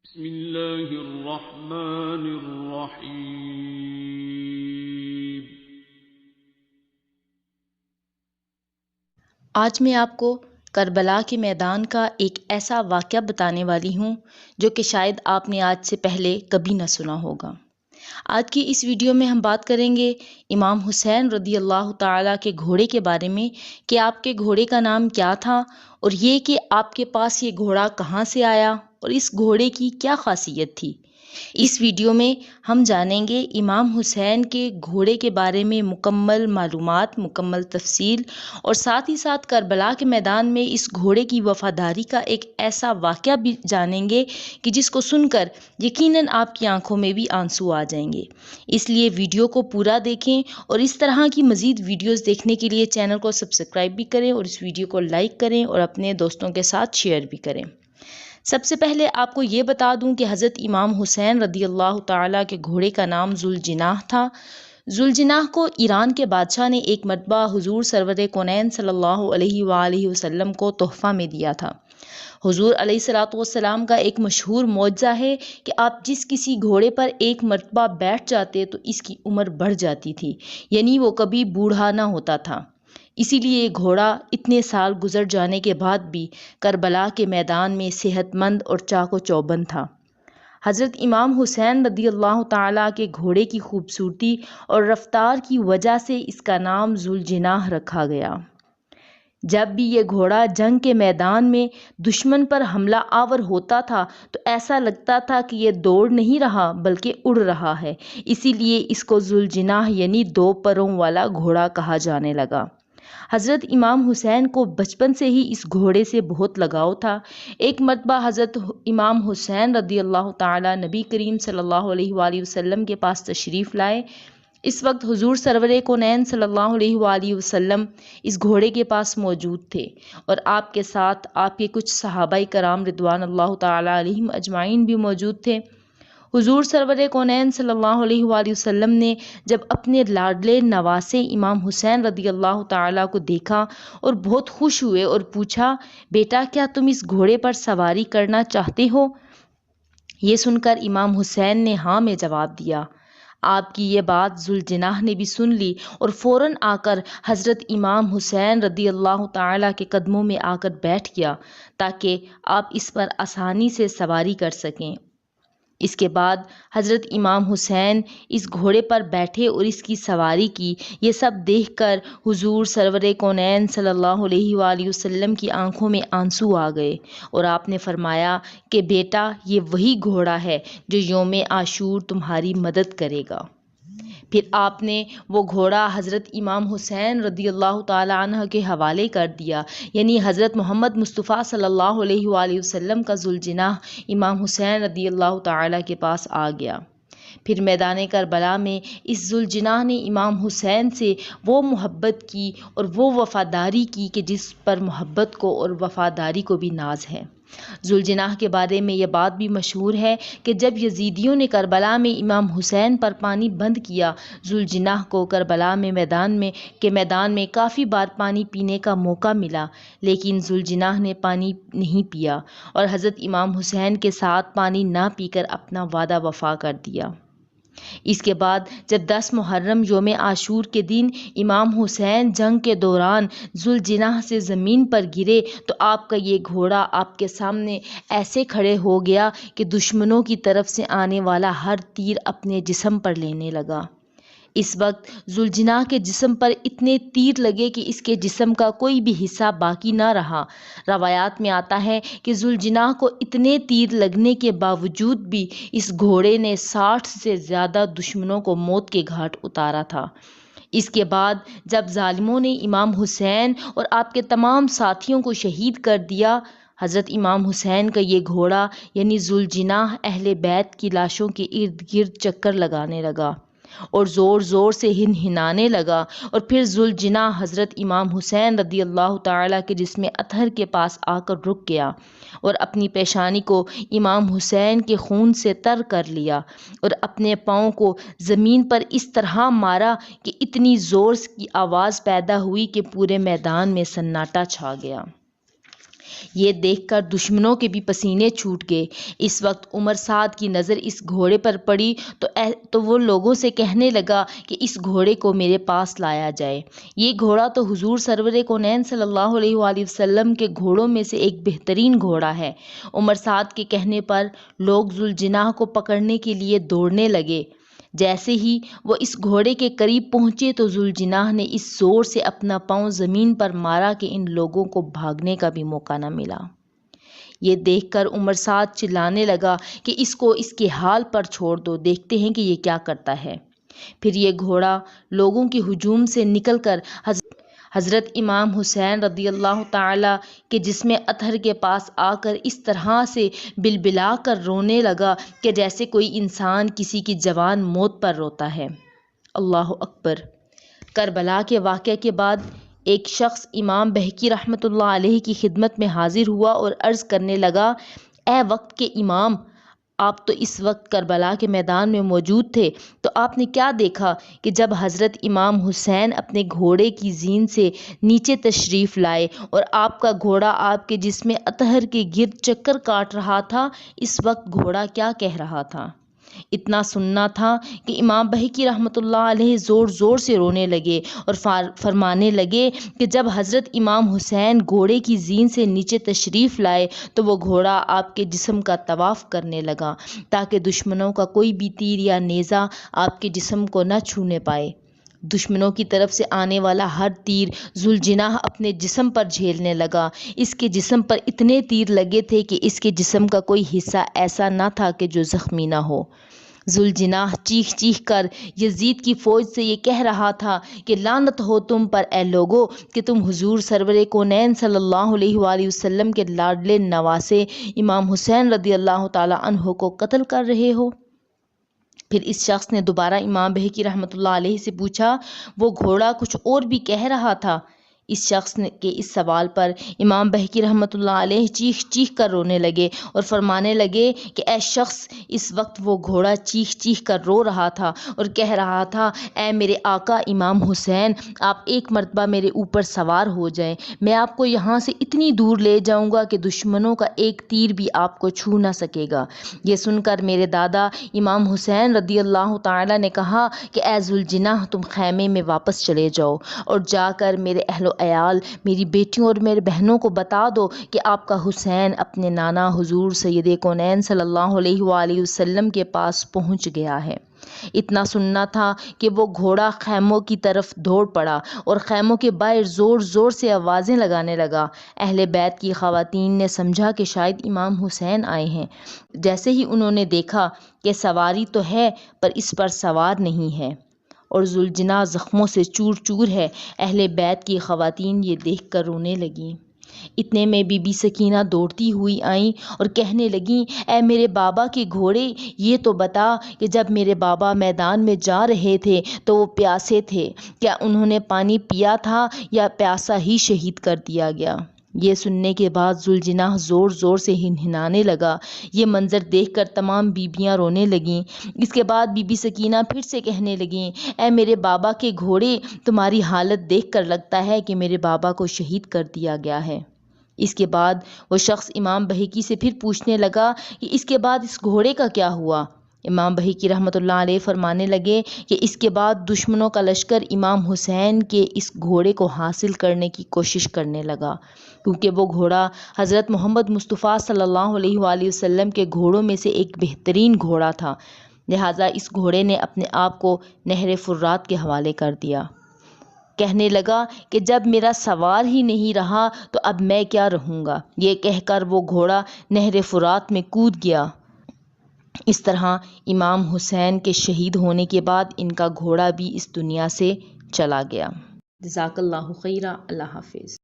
بسم اللہ الرحمن الرحیم۔ آج میں آپ کو کربلا کے میدان کا ایک ایسا واقعہ بتانے والی ہوں جو کہ شاید آپ نے آج سے پہلے کبھی نہ سنا ہوگا۔ آج کی اس ویڈیو میں ہم بات کریں گے امام حسین رضی اللہ تعالیٰ کے گھوڑے کے بارے میں کہ آپ کے گھوڑے کا نام کیا تھا، اور یہ کہ آپ کے پاس یہ گھوڑا کہاں سے آیا اور اس گھوڑے کی کیا خاصیت تھی۔ اس ویڈیو میں ہم جانیں گے امام حسین کے گھوڑے کے بارے میں مکمل معلومات، مکمل تفصیل، اور ساتھ ہی ساتھ کربلا کے میدان میں اس گھوڑے کی وفاداری کا ایک ایسا واقعہ بھی جانیں گے کہ جس کو سن کر یقیناً آپ کی آنکھوں میں بھی آنسو آ جائیں گے۔ اس لیے ویڈیو کو پورا دیکھیں، اور اس طرح کی مزید ویڈیوز دیکھنے کے لیے چینل کو سبسکرائب بھی کریں اور اس ویڈیو کو لائک کریں اور اپنے دوستوں کے ساتھ شیئر بھی کریں۔ سب سے پہلے آپ کو یہ بتا دوں کہ حضرت امام حسین رضی اللہ تعالیٰ کے گھوڑے کا نام ذوالجناح تھا۔ ذوالجناح کو ایران کے بادشاہ نے ایک مرتبہ حضور سرور کونین صلی اللہ علیہ وآلہ وسلم کو تحفہ میں دیا تھا۔ حضور علیہ الصلوۃ والسلام کا ایک مشہور معجزہ ہے کہ آپ جس کسی گھوڑے پر ایک مرتبہ بیٹھ جاتے تو اس کی عمر بڑھ جاتی تھی، یعنی وہ کبھی بوڑھا نہ ہوتا تھا۔ اسی لیے یہ گھوڑا اتنے سال گزر جانے کے بعد بھی کربلا کے میدان میں صحت مند اور چاق و چوبند تھا۔ حضرت امام حسین رضی اللہ تعالیٰ کے گھوڑے کی خوبصورتی اور رفتار کی وجہ سے اس کا نام ذوالجناح رکھا گیا۔ جب بھی یہ گھوڑا جنگ کے میدان میں دشمن پر حملہ آور ہوتا تھا تو ایسا لگتا تھا کہ یہ دوڑ نہیں رہا بلکہ اڑ رہا ہے، اسی لیے اس کو ذوالجناح یعنی دو پروں والا گھوڑا کہا جانے لگا۔ حضرت امام حسین کو بچپن سے ہی اس گھوڑے سے بہت لگاؤ تھا۔ ایک مرتبہ حضرت امام حسین رضی اللہ تعالیٰ نبی کریم صلی اللہ علیہ وآلہ وسلم کے پاس تشریف لائے۔ اس وقت حضور سرور کونین صلی اللہ علیہ وآلہ وسلم اس گھوڑے کے پاس موجود تھے، اور آپ کے ساتھ آپ کے کچھ صحابہ کرام رضوان اللہ تعالیٰ علیہم اجمعین بھی موجود تھے۔ حضور سرور کونین صلی اللہ علیہ وآلہ وسلم نے جب اپنے لاڈلے نواسے امام حسین رضی اللہ تعالیٰ کو دیکھا اور بہت خوش ہوئے اور پوچھا، بیٹا کیا تم اس گھوڑے پر سواری کرنا چاہتے ہو؟ یہ سن کر امام حسین نے ہاں میں جواب دیا۔ آپ کی یہ بات ذوالجناح نے بھی سن لی اور فوراً آ کر حضرت امام حسین رضی اللہ تعالیٰ کے قدموں میں آ کر بیٹھ گیا تاکہ آپ اس پر آسانی سے سواری کر سکیں۔ اس کے بعد حضرت امام حسین اس گھوڑے پر بیٹھے اور اس کی سواری کی۔ یہ سب دیکھ کر حضور سرور کونین صلی اللہ علیہ وآلہ وسلم کی آنکھوں میں آنسو آ گئے، اور آپ نے فرمایا کہ بیٹا یہ وہی گھوڑا ہے جو یوم عاشور تمہاری مدد کرے گا۔ پھر آپ نے وہ گھوڑا حضرت امام حسین رضی اللہ تعالیٰ عنہ کے حوالے کر دیا، یعنی حضرت محمد مصطفیٰ صلی اللہ علیہ وآلہ وسلم کا ذوالجناح امام حسین رضی اللہ تعالیٰ کے پاس آ گیا۔ پھر میدان کربلا میں اس ذوالجناح نے امام حسین سے وہ محبت کی اور وہ وفاداری کی کہ جس پر محبت کو اور وفاداری کو بھی ناز ہے۔ ذوالجناح کے بارے میں یہ بات بھی مشہور ہے کہ جب یزیدیوں نے کربلا میں امام حسین پر پانی بند کیا، ذوالجناح کو کربلا میں میدان میں کافی بار پانی پینے کا موقع ملا، لیکن ذوالجناح نے پانی نہیں پیا اور حضرت امام حسین کے ساتھ پانی نہ پی کر اپنا وعدہ وفا کر دیا۔ اس کے بعد جب 10 محرم یوم عاشور کے دن امام حسین جنگ کے دوران ذوالجناح سے زمین پر گرے تو آپ کا یہ گھوڑا آپ کے سامنے ایسے کھڑے ہو گیا کہ دشمنوں کی طرف سے آنے والا ہر تیر اپنے جسم پر لینے لگا۔ اس وقت ذوالجناح کے جسم پر اتنے تیر لگے کہ اس کے جسم کا کوئی بھی حصہ باقی نہ رہا۔ روایات میں آتا ہے کہ ذوالجناح کو اتنے تیر لگنے کے باوجود بھی اس گھوڑے نے 60 سے زیادہ دشمنوں کو موت کے گھاٹ اتارا تھا۔ اس کے بعد جب ظالموں نے امام حسین اور آپ کے تمام ساتھیوں کو شہید کر دیا، حضرت امام حسین کا یہ گھوڑا یعنی ذوالجناح اہل بیت کی لاشوں کے ارد گرد چکر لگانے لگا اور زور زور سے ہنہنانے لگا، اور پھر ذوالجناح حضرت امام حسین رضی اللہ تعالیٰ کے جسم اطہر کے پاس آ کر رک گیا اور اپنی پیشانی کو امام حسین کے خون سے تر کر لیا اور اپنے پاؤں کو زمین پر اس طرح مارا کہ اتنی زور کی آواز پیدا ہوئی کہ پورے میدان میں سناٹا چھا گیا۔ یہ دیکھ کر دشمنوں کے بھی پسینے چھوٹ گئے۔ اس وقت عمر سعد کی نظر اس گھوڑے پر پڑی تو وہ لوگوں سے کہنے لگا کہ اس گھوڑے کو میرے پاس لایا جائے۔ یہ گھوڑا تو حضور سرور کونین صلی اللہ علیہ وآلہ وسلم کے گھوڑوں میں سے ایک بہترین گھوڑا ہے۔ عمر سعد کے کہنے پر لوگ ذوالجناح کو پکڑنے کے لیے دوڑنے لگے۔ جیسے ہی وہ اس گھوڑے کے قریب پہنچے تو ذوالجناح نے اس زور سے اپنا پاؤں زمین پر مارا کہ ان لوگوں کو بھاگنے کا بھی موقع نہ ملا۔ یہ دیکھ کر عمر سعد چلانے لگا کہ اس کو اس کے حال پر چھوڑ دو، دیکھتے ہیں کہ یہ کیا کرتا ہے۔ پھر یہ گھوڑا لوگوں کے ہجوم سے نکل کر حضرت امام حسین رضی اللہ تعالی کے جسم اطہر کے پاس آ کر اس طرح سے بلبلا کر رونے لگا کہ جیسے کوئی انسان کسی کی جوان موت پر روتا ہے۔ اللہ اکبر۔ کربلا کے واقعے کے بعد ایک شخص امام بہقی رحمۃ اللہ علیہ کی خدمت میں حاضر ہوا اور عرض کرنے لگا، اے وقت کے امام، آپ تو اس وقت کربلا کے میدان میں موجود تھے، تو آپ نے کیا دیکھا کہ جب حضرت امام حسین اپنے گھوڑے کی زین سے نیچے تشریف لائے اور آپ کا گھوڑا آپ کے جسم اطہر کے گرد چکر کاٹ رہا تھا، اس وقت گھوڑا کیا کہہ رہا تھا؟ اتنا سننا تھا کہ امام بہقی رحمۃ اللہ علیہ زور زور سے رونے لگے اور فرمانے لگے کہ جب حضرت امام حسین گھوڑے کی زین سے نیچے تشریف لائے تو وہ گھوڑا آپ کے جسم کا طواف کرنے لگا تاکہ دشمنوں کا کوئی بھی تیر یا نیزہ آپ کے جسم کو نہ چھونے پائے۔ دشمنوں کی طرف سے آنے والا ہر تیر ذوالجناح اپنے جسم پر جھیلنے لگا۔ اس کے جسم پر اتنے تیر لگے تھے کہ اس کے جسم کا کوئی حصہ ایسا نہ تھا کہ جو زخمی نہ ہو۔ ذوالجناح چیخ چیخ کر یزید کی فوج سے یہ کہہ رہا تھا کہ لعنت ہو تم پر اے لوگو کہ تم حضور سرور کونین صلی اللہ علیہ وآلہ وسلم کے لاڈلے نواسے امام حسین رضی اللہ تعالی عنہ کو قتل کر رہے ہو۔ پھر اس شخص نے دوبارہ امام بہقی رحمۃ اللہ علیہ سے پوچھا، وہ گھوڑا کچھ اور بھی کہہ رہا تھا؟ اس شخص کے اس سوال پر امام بہقی رحمۃ اللہ علیہ چیخ چیخ کر رونے لگے اور فرمانے لگے کہ اے شخص، اس وقت وہ گھوڑا چیخ چیخ کر رو رہا تھا اور کہہ رہا تھا، اے میرے آقا امام حسین، آپ ایک مرتبہ میرے اوپر سوار ہو جائیں، میں آپ کو یہاں سے اتنی دور لے جاؤں گا کہ دشمنوں کا ایک تیر بھی آپ کو چھو نہ سکے گا۔ یہ سن کر میرے دادا امام حسین رضی اللہ تعالی نے کہا کہ اے ذوالجناح، تم خیمے میں واپس چلے جاؤ اور جا کر میرے اہل و عیال، میری بیٹیوں اور میرے بہنوں کو بتا دو کہ آپ کا حسین اپنے نانا حضور سید کونین صلی اللہ علیہ وآلہ وسلم کے پاس پہنچ گیا ہے۔ اتنا سننا تھا کہ وہ گھوڑا خیموں کی طرف دوڑ پڑا اور خیموں کے باہر زور زور سے آوازیں لگانے لگا۔ اہل بیت کی خواتین نے سمجھا کہ شاید امام حسین آئے ہیں۔ جیسے ہی انہوں نے دیکھا کہ سواری تو ہے پر اس پر سوار نہیں ہے اور ذوالجناح زخموں سے چور چور ہے، اہل بیت کی خواتین یہ دیکھ کر رونے لگیں۔ اتنے میں بی بی سکینہ دوڑتی ہوئی آئیں اور کہنے لگیں، اے میرے بابا کے گھوڑے، یہ تو بتا کہ جب میرے بابا میدان میں جا رہے تھے تو وہ پیاسے تھے، کیا انہوں نے پانی پیا تھا یا پیاسا ہی شہید کر دیا گیا؟ یہ سننے کے بعد ذوالجناح زور زور سے ہنہنانے لگا۔ یہ منظر دیکھ کر تمام بیبیاں رونے لگیں۔ اس کے بعد بی بی سکینہ پھر سے کہنے لگیں، اے میرے بابا کے گھوڑے، تمہاری حالت دیکھ کر لگتا ہے کہ میرے بابا کو شہید کر دیا گیا ہے۔ اس کے بعد وہ شخص امام بہقی سے پھر پوچھنے لگا کہ اس کے بعد اس گھوڑے کا کیا ہوا؟ امام بہقی رحمۃ اللہ علیہ فرمانے لگے کہ اس کے بعد دشمنوں کا لشکر امام حسین کے اس گھوڑے کو حاصل کرنے کی کوشش کرنے لگا، کیونکہ وہ گھوڑا حضرت محمد مصطفیٰ صلی اللہ علیہ وآلہ وسلم کے گھوڑوں میں سے ایک بہترین گھوڑا تھا، لہٰذا اس گھوڑے نے اپنے آپ کو نہر فرات کے حوالے کر دیا۔ کہنے لگا کہ جب میرا سوار ہی نہیں رہا تو اب میں کیا رہوں گا؟ یہ کہہ کر وہ گھوڑا نہر فرات میں کود گیا۔ اس طرح امام حسین کے شہید ہونے کے بعد ان کا گھوڑا بھی اس دنیا سے چلا گیا۔ جزاک اللہ خیرا۔ اللہ حافظ۔